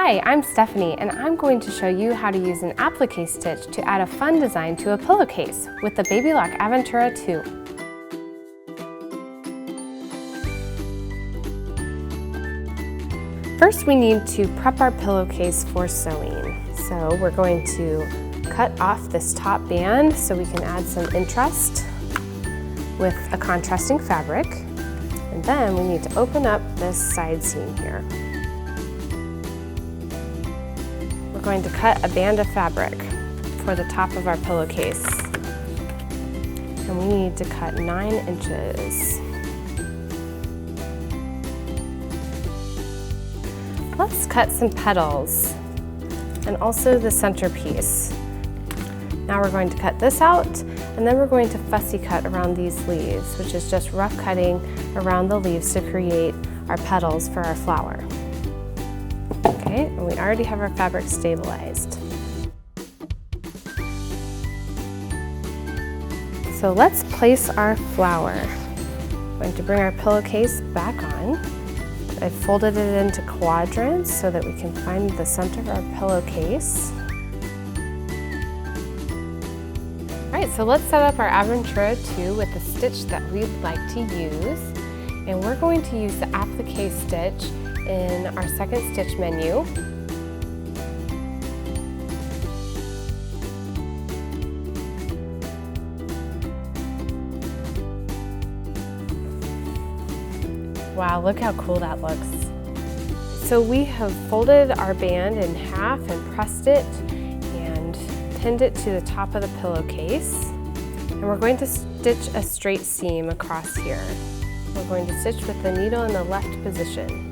Hi, I'm Stephanie, and I'm going to show you how to use an applique stitch to add a fun design to a pillowcase with the Baby Lock Aventura 2. First, we need to prep our pillowcase for sewing. So we're going to cut off this top band so we can add some interest with a contrasting fabric. And then we need to open up this side seam here. We're going to cut a band of fabric for the top of our pillowcase. And we need to cut 9 inches. Let's cut some petals and also the centerpiece. Now we're going to cut this out, and then we're going to fussy cut around these leaves, which is just rough cutting around the leaves to create our petals for our flower. Okay, and we already have our fabric stabilized. So let's place our flower. I'm going to bring our pillowcase back on. I've folded it into quadrants so that we can find the center of our pillowcase. All right, so let's set up our Aventura 2 with the stitch that we'd like to use. And we're going to use the applique stitch in our second stitch menu. Wow, look how cool that looks. So we have folded our band in half and pressed it and pinned it to the top of the pillowcase. And we're going to stitch a straight seam across here. We're going to stitch with the needle in the left position.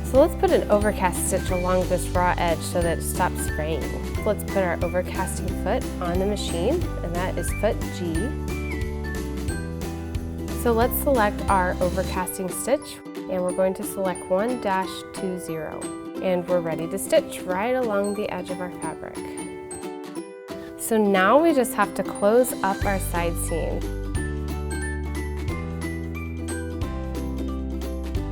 So let's put an overcast stitch along this raw edge so that it stops fraying. Let's put our overcasting foot on the machine, and that is foot G. So let's select our overcasting stitch, and we're going to select 1-20, and we're ready to stitch right along the edge of our fabric. So now we just have to close up our side seam.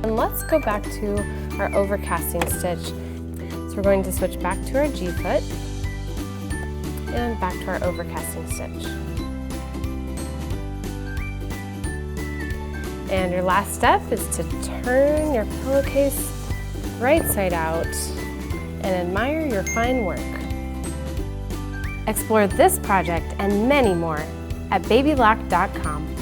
And let's go back to our overcasting stitch. So we're going to switch back to our G foot and back to our overcasting stitch. And your last step is to turn your pillowcase right side out and admire your fine work. Explore this project and many more at babylock.com.